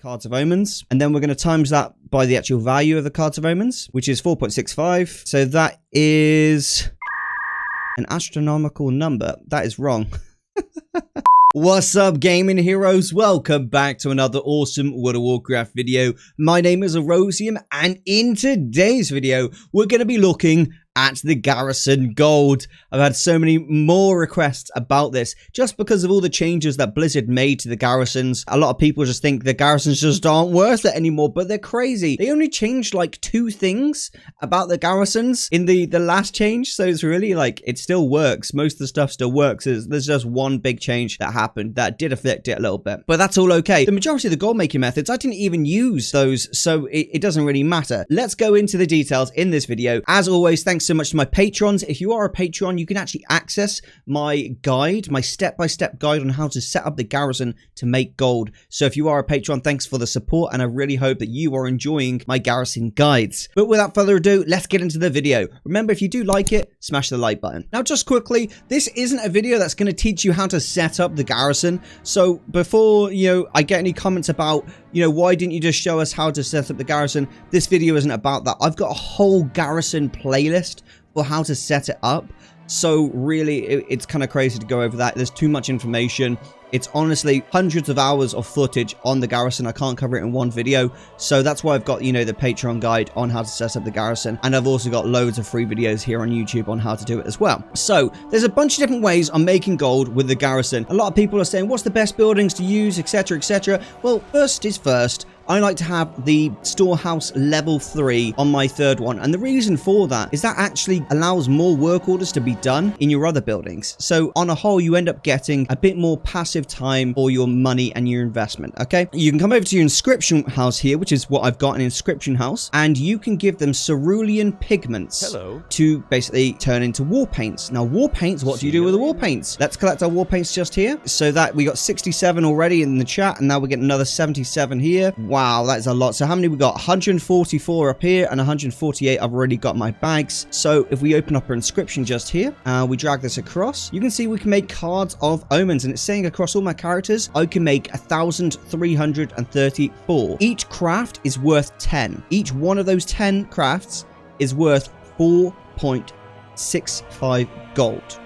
cards of omens, and then we're going to times that by the actual value of the cards of omens, which is 4.65. So that is an astronomical number. That is wrong. What's up, gaming heroes? Welcome back to another awesome World of Warcraft video. My name is Erosium, and in today's video, we're going to be looking at the Garrison Gold. I've had so many more requests about this just because of all the changes that Blizzard made to the Garrisons. A lot of people just think the Garrisons just aren't worth it anymore, but they're crazy. They only changed like 2 things about the Garrisons in the last change, so it's really like, it still works. Most of the stuff still works. There's just one big change that happened that did affect it a little bit, but that's all okay. The majority of the gold making methods, I didn't even use those, so it doesn't really matter. Let's go into the details in this video. As always, thanks so much to my patrons. If you are a patron, you can actually access my guide, my step-by-step guide on how to set up the garrison to make gold. So if you are a patron, thanks for the support, and I really hope that you are enjoying my garrison guides. But without further ado, let's get into the video. Remember, if you do like it, smash the like button. Now, just quickly, this isn't a video that's going to teach you how to set up the garrison. So before, I get any comments about, why didn't you just show us how to set up the garrison? This video isn't about that. I've got a whole garrison playlist for how to set it up. So really, it's kind of crazy to go over that. There's too much information. It's honestly hundreds of hours of footage on the garrison. I can't cover it in one video. So that's why I've got, the Patreon guide on how to set up the garrison. And I've also got loads of free videos here on YouTube on how to do it as well. So there's a bunch of different ways on making gold with the garrison. A lot of people are saying, what's the best buildings to use, etc., etc. Well, first is first. I like to have the storehouse level 3 on my third one, and the reason for that is that actually allows more work orders to be done in your other buildings. So on a whole, you end up getting a bit more passive time for your money and your investment. Okay, you can come over to your inscription house here, which is what I've got, an inscription house, and you can give them cerulean pigments to basically turn into war paints. Now, war paints, what do you do with the war paints? Let's collect our war paints just here. So that we got 67 already in the chat, and now we get another 77 here. Wow, that is a lot. So how many we got? 144 up here and 148 I've already got my bags. So if we open up our inscription just here, we drag this across, you can see we can make cards of omens, and it's saying across all my characters I can make 1,334. Each craft is worth 10. Each one of those 10 crafts is worth 4.65 gold.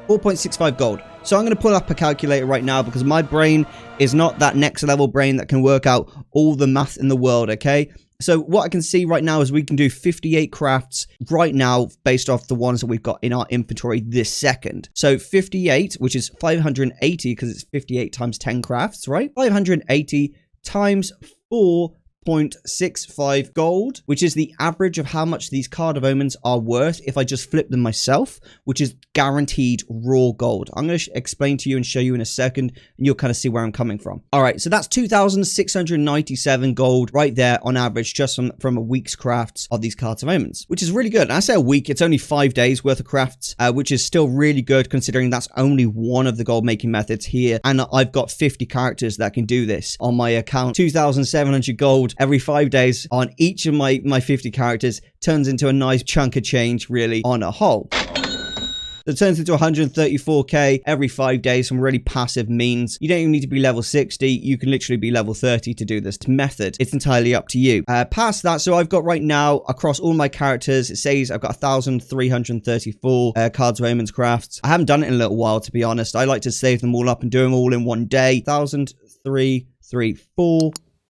4.65 gold. So I'm going to pull up a calculator right now because my brain is not that next level brain that can work out all the math in the world, okay? So what I can see right now is we can do 58 crafts right now based off the ones that we've got in our inventory this second. So 58, which is 580 because it's 58 times 10 crafts, right? 580 times 4.65 gold, which is the average of how much these card of omens are worth if I just flip them myself, which is guaranteed raw gold. I'm going to explain to you and show you in a second, and you'll kind of see where I'm coming from. All right, so that's 2,697 gold right there on average, just from a week's crafts of these cards of omens, which is really good. And I say a week, it's only 5 days worth of crafts, which is still really good considering that's only one of the gold making methods here. And I've got 50 characters that can do this on my account. 2,700 gold every 5 days on each of my 50 characters turns into a nice chunk of change, really, on a whole. It turns into 134k every 5 days, some really passive means. You don't even need to be level 60. You can literally be level 30 to do this method. It's entirely up to you. Past that, so I've got right now across all my characters, it says I've got 1,334 cards of omens crafts. I haven't done it in a little while, to be honest. I like to save them all up and do them all in one day. 1,334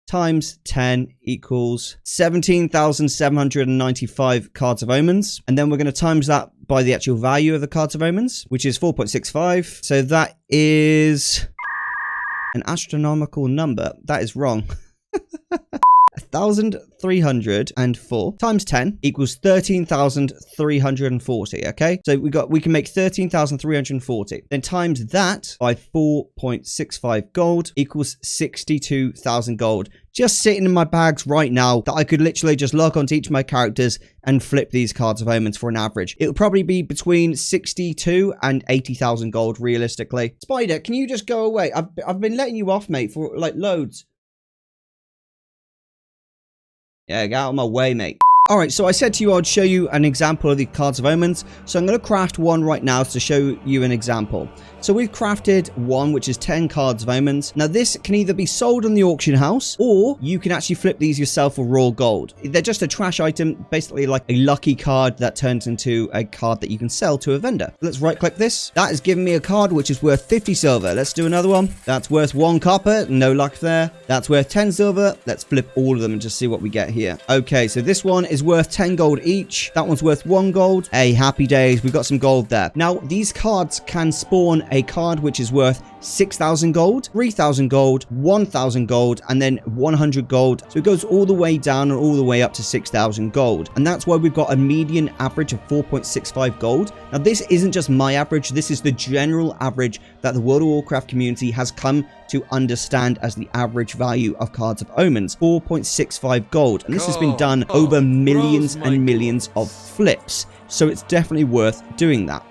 times 10 equals 17,795 cards of omens. And then we're going to times that by the actual value of the cards of omens, which is 4.65. So that is an astronomical number. That is wrong. 1,304 times 10 equals 13,340. Okay, so we can make 13,340. Then times that by 4.65 gold equals 62,000 gold. Just sitting in my bags right now that I could literally just log onto each of my characters and flip these cards of omens for an average. It would probably be between 62 and 80,000 gold realistically. Spider, can you just go away? I've been letting you off, mate, for like loads. Yeah, get out of my way, mate. Alright, so I said to you I'd show you an example of the cards of omens. So I'm going to craft one right now to show you an example. So we've crafted one, which is 10 cards of omens. Now this can either be sold on the auction house, or you can actually flip these yourself for raw gold. They're just a trash item, basically like a lucky card that turns into a card that you can sell to a vendor. Let's right click this. That is giving me a card which is worth 50 silver. Let's do another one. That's worth 1 copper. No luck there. That's worth 10 silver. Let's flip all of them and just see what we get here. Okay, so this one is worth 10 gold each. That one's worth 1 gold. Hey, happy days. We've got some gold there. Now, these cards can spawn a card which is worth 6,000 gold, 3,000 gold, 1,000 gold, and then 100 gold. So it goes all the way down and all the way up to 6,000 gold. And that's why we've got a median average of 4.65 gold. Now, this isn't just my average. This is the general average that the World of Warcraft community has come to understand as the average value of cards of omens, 4.65 gold. And this has been done over millions and millions of flips. So it's definitely worth doing that.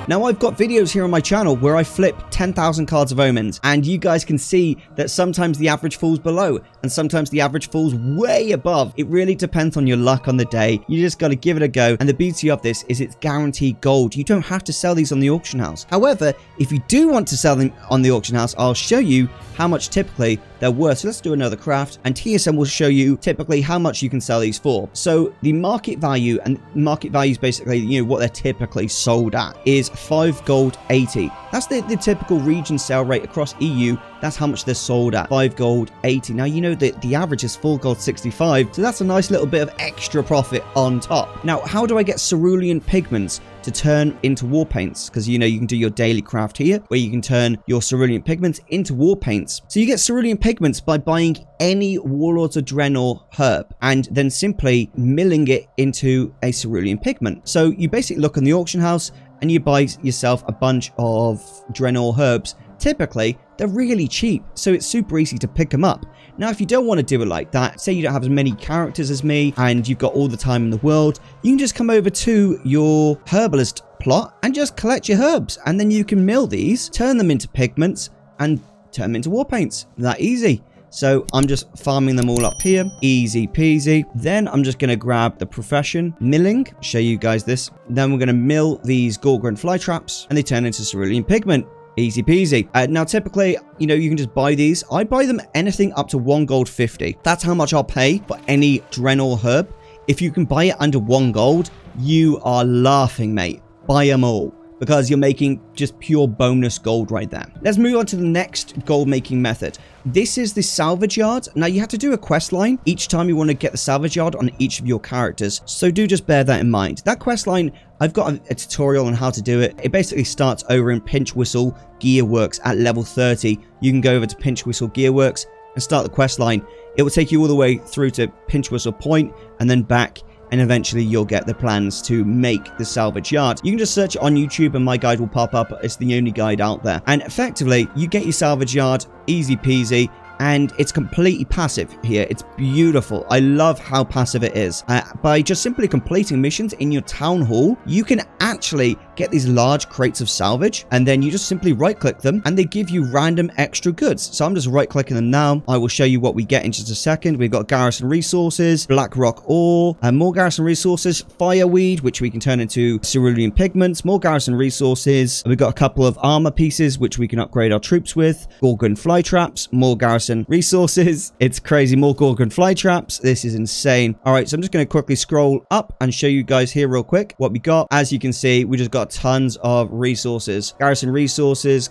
Now I've got videos here on my channel where I flip 10,000 cards of omens, and you guys can see that sometimes the average falls below and sometimes the average falls way above. It really depends on your luck on the day. You just got to give it a go. And the beauty of this is it's guaranteed gold. You don't have to sell these on the auction house. However, if you do want to sell them on the auction house, I'll show you how much typically they're worth. So let's do another craft, and TSM will show you typically how much you can sell these for. So the market value, and market value is basically, you know, what they're typically sold at, is 5 gold 80. That's the typical region sale rate across EU. That's how much they're sold at, 5 gold 80. Now, you know that the average is 4 gold 65, so that's a nice little bit of extra profit on top. Now, how do I get cerulean pigments to turn into war paints? Because, you know, you can do your daily craft here where you can turn your cerulean pigments into war paints. So you get cerulean pigments by buying any Warlord's Adrenal herb and then simply milling it into a cerulean pigment. So you basically look in the auction house and you buy yourself a bunch of Adrenal herbs. Typically, they're really cheap, so it's super easy to pick them up. Now, if you don't want to do it like that, say you don't have as many characters as me and you've got all the time in the world, you can just come over to your herbalist plot and just collect your herbs, and then you can mill these, turn them into pigments, and turn them into war paints. That easy. So I'm just farming them all up here. Easy peasy. Then I'm just going to grab the profession milling. Show you guys this. Then we're going to mill these Gorgon fly traps and they turn into cerulean pigment. Easy peasy. Now, typically, you know, you can just buy these. I buy them anything up to 1 gold 50. That's how much I'll pay for any Adrenal herb. If you can buy it under 1 gold, you are laughing, mate. Buy them all, because you're making just pure bonus gold right there. Let's move on to the next gold making method. This is the salvage yard. Now, you have to do a quest line each time you want to get the salvage yard on each of your characters, so do just bear that in mind. That quest line, I've got a tutorial on how to do it. It basically starts over in Pinch Whistle Gearworks at level 30. You can go over to Pinch Whistle Gearworks and start the quest line. It will take you all the way through to Pinch Whistle Point and then back, and eventually you'll get the plans to make the salvage yard. You can just search it on YouTube and my guide will pop up. It's the only guide out there. And effectively, you get your salvage yard, easy peasy, and it's completely passive here. It's beautiful. I love how passive it is. By just simply completing missions in your town hall, you can actually get these large crates of salvage, and then you just simply right click them and they give you random extra goods. So I'm just right clicking them now. I will show you what we get in just a second. We've got Garrison Resources, Black Rock Ore, and more Garrison Resources, Fireweed, which we can turn into cerulean pigments, more Garrison Resources. We've got a couple of armor pieces which we can upgrade our troops with, Gorgon fly traps, more Garrison Resources. It's crazy, more Gorgon fly traps. This is insane. All right, so I'm just going to quickly scroll up and show you guys here real quick what we got. As you can see, we just got tons of resources. Garrison Resources,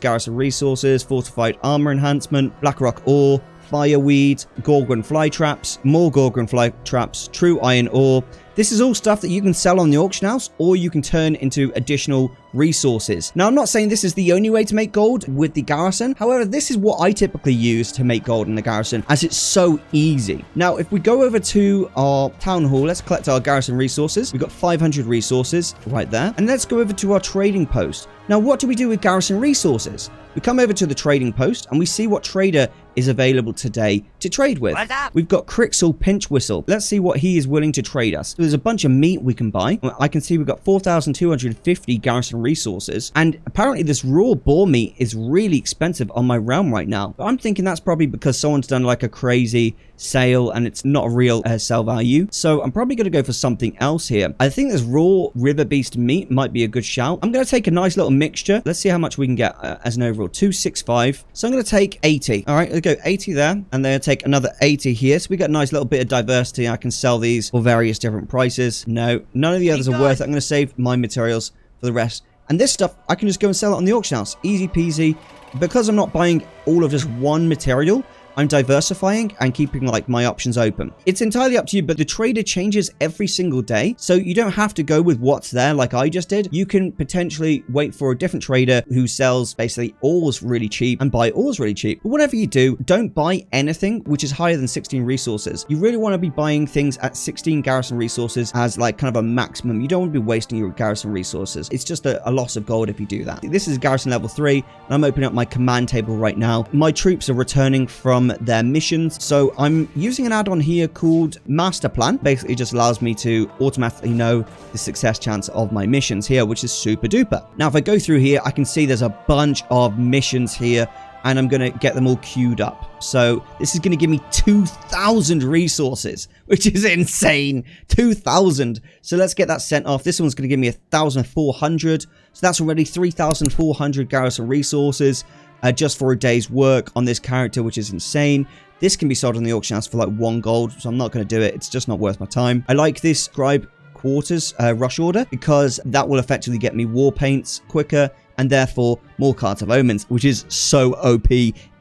fortified armor enhancement, Blackrock ore, fireweed, Gorgon fly traps, more Gorgon fly traps, true iron ore. This is all stuff that you can sell on the auction house, or you can turn into additional resources. Now, I'm not saying this is the only way to make gold with the Garrison. However, this is what I typically use to make gold in the Garrison, as it's so easy. Now, if we go over to our town hall, let's collect our Garrison resources. We've got 500 resources right there. And let's go over to our trading post. Now, what do we do with Garrison resources? We come over to the trading post and we see what trader is available today to trade with. We've got Crixel Pinch Whistle. Let's see what he is willing to trade us. there's a bunch of meat we can buy. I can see we've got 4,250 Garrison Resources, and apparently this raw boar meat is really expensive on my realm right now. But I'm thinking that's probably because someone's done like a crazy sale and it's not a real sell value. So I'm probably going to go for something else here. I think this raw river beast meat might be a good shout. I'm going to take a nice little mixture. Let's see how much we can get as an overall. 265. So I'm going to take 80. All right, let's go 80 there, and then take another 80 here. So we got a nice little bit of diversity. I can sell these for various different prices. No, none of the others are worth it. I'm going to save my materials for the rest. And this stuff, I can just go and sell it on the auction house. Easy peasy. Because I'm not buying all of just one material, I'm diversifying and keeping like my options open. It's entirely up to you, but the trader changes every single day. So you don't have to go with what's there like I just did. You can potentially wait for a different trader who sells basically ores really cheap and buy ores really cheap. But whatever you do, don't buy anything which is higher than 16 resources. You really want to be buying things at 16 Garrison Resources as like kind of a maximum. You don't want to be wasting your Garrison Resources. It's just a loss of gold if you do that. This is Garrison level 3, and I'm opening up my command table right now. My troops are returning from their missions, so I'm using an add-on here called Master Plan. Basically just allows me to automatically know the success chance of my missions here, which is super duper. Now if I go through here, I can see there's a bunch of missions here, and I'm going to get them all queued up. So this is going to give me 2,000 resources, which is insane. 2,000. So let's get that sent off. This one's going to give me 1,400. So that's already 3,400 Garrison Resources. Just for a day's work on this character, which is insane. This can be sold on the auction house for like 1 gold, so I'm not going to do it. It's just not worth my time. I like this scribe quarters rush order because that will effectively get me war paints quicker and therefore more cards of omens, which is so OP.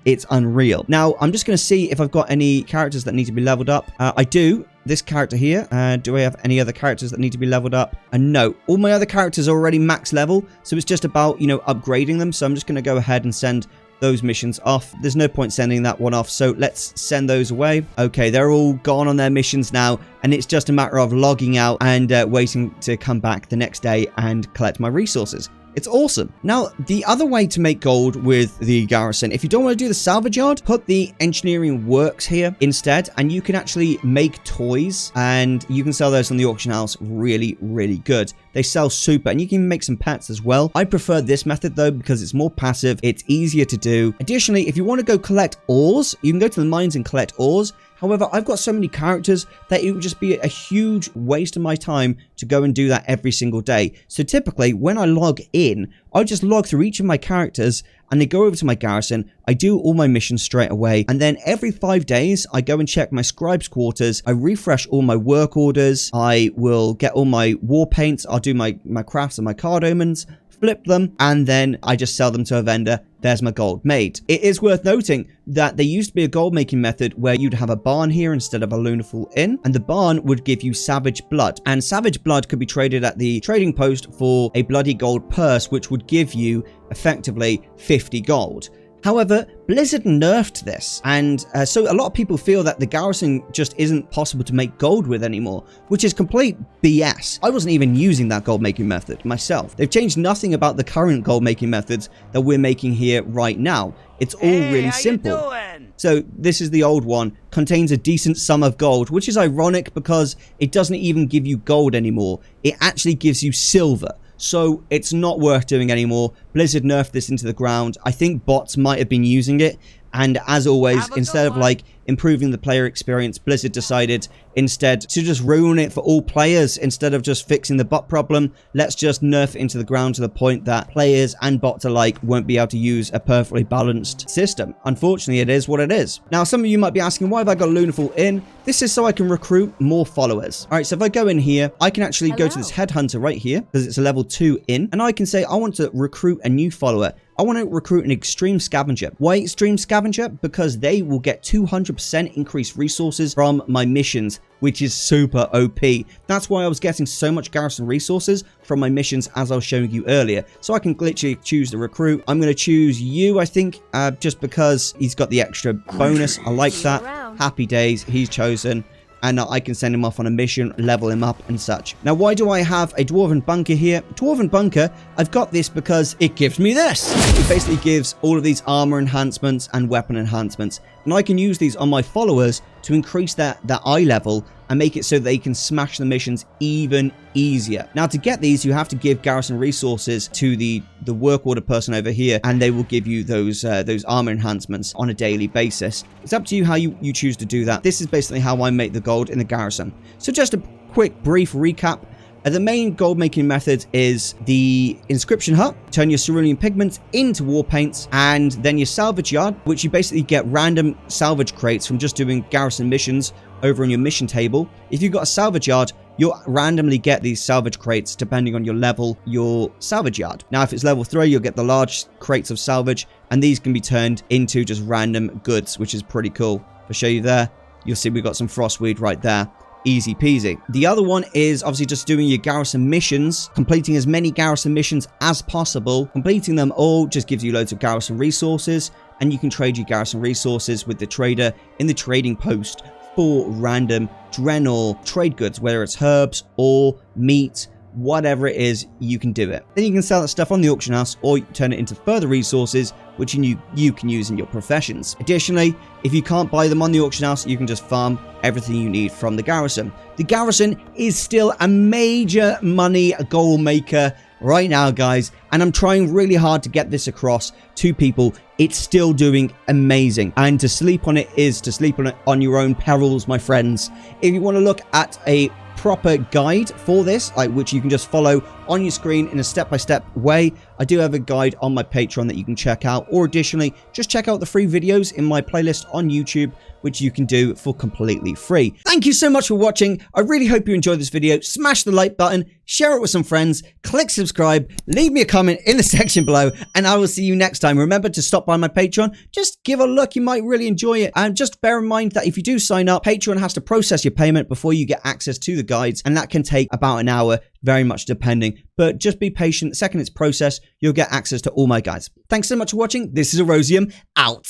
It's unreal. Now, I'm just going to see if I've got any characters that need to be leveled up. I do. This character here. Do I have any other characters that need to be leveled up? No. All my other characters are already max level, so it's just about, you know, upgrading them. So I'm just going to go ahead and send those missions off. There's no point sending that one off, so let's send those away. Okay, they're all gone on their missions now, and it's just a matter of logging out and waiting to come back the next day and collect my resources. It's awesome. Now, the other way to make gold with the Garrison, if you don't want to do the salvage yard, put the engineering works here instead, and you can actually make toys, and you can sell those on the auction house really, really good. They sell super, and you can make some pets as well. I prefer this method though because it's more passive, it's easier to do. Additionally, if you want to go collect ores, you can go to the mines and collect ores. However, I've got so many characters that it would just be a huge waste of my time to go and do that every single day. So typically, when I log in, I'll just log through each of my characters and they go over to my garrison. I do all my missions straight away. And then every 5 days, I go and check my scribe's quarters. I refresh all my work orders. I will get all my war paints. I'll do my crafts and my card omens, flip them, and then I just sell them to a vendor. There's my gold made. It is worth noting that there used to be a gold making method where you'd have a barn here instead of a Lunafl inn, and the barn would give you savage blood, and savage blood could be traded at the trading post for a bloody gold purse, which would give you effectively 50 gold. However, Blizzard nerfed this, and so a lot of people feel that the Garrison just isn't possible to make gold with anymore, which is complete BS. I wasn't even using that gold making method myself. They've changed nothing about the current gold making methods that we're making here right now. It's all really simple. So this is the old one, contains a decent sum of gold, which is ironic because it doesn't even give you gold anymore. It actually gives you silver. So it's not worth doing anymore. Blizzard nerfed this into the ground. I think bots might have been using it. And as always, instead of like improving the player experience, Blizzard decided instead to just ruin it for all players. Instead of just fixing the bot problem, let's just nerf it into the ground to the point that players and bots alike won't be able to use a perfectly balanced system. Unfortunately, it is what it is. Now, some of you might be asking, why have I got Lunafl in? This is so I can recruit more followers. All right, so if I go in here, I can actually go to this headhunter right here because it's a level 2 in, and I can say I want to recruit a new follower. I want to recruit an extreme scavenger. Why extreme scavenger? Because they will get 200% increased resources from my missions, which is super OP. That's why I was getting so much Garrison resources from my missions as I was showing you earlier. So I can literally choose the recruit. I'm going to choose you, I think, just because he's got the extra bonus. I like that. Happy days. He's chosen. And I can send him off on a mission, level him up and such. Now, why do I have a Dwarven Bunker here? Dwarven Bunker, I've got this because it gives me this. It basically gives all of these armor enhancements and weapon enhancements. And I can use these on my followers to increase their eye level and make it so they can smash the missions even easier. Now, to get these, you have to give Garrison Resources to the work order person over here, and they will give you those armor enhancements on a daily basis. It's up to you how you choose to do that. This is basically how I make the gold in the Garrison. So just a quick, brief recap. The main gold making method is the inscription hut. Turn your cerulean pigments into war paints, and then your salvage yard, which you basically get random salvage crates from just doing Garrison Missions over on your mission table. If you've got a salvage yard, you'll randomly get these salvage crates depending on your level, your salvage yard. Now, if it's level 3, you'll get the large crates of salvage, and these can be turned into just random goods, which is pretty cool. If I show you there, you'll see we've got some frostweed right there. Easy peasy. The other one is obviously just doing your Garrison Missions, completing as many Garrison Missions as possible. Completing them all just gives you loads of Garrison Resources, and you can trade your Garrison Resources with the trader in the trading post for random adrenal trade goods, whether it's herbs or meat, whatever it is, you can do it. Then you can sell that stuff on the auction house, or you turn it into further resources which you can use in your professions. Additionally, if you can't buy them on the auction house, you can just farm everything you need from the Garrison. The Garrison is still a major money goal maker right now, guys, and I'm trying really hard to get this across to people. It's still doing amazing, and to sleep on it is to sleep on it on your own perils, my friends. If you want to look at a proper guide for this, which you can just follow on your screen in a step-by-step way, I do have a guide on my Patreon that you can check out, or additionally, just check out the free videos in my playlist on YouTube, which you can do for completely free. Thank you so much for watching. I really hope you enjoyed this video. Smash the like button, share it with some friends, click subscribe, leave me a comment in the section below, and I will see you next time. Remember to stop by my Patreon. Just give a look. You might really enjoy it. And just bear in mind that if you do sign up, Patreon has to process your payment before you get access to the guides, and that can take about an hour, very much depending. But just be patient. The second it's processed, you'll get access to all my guides. Thanks so much for watching. This is Erosium, out.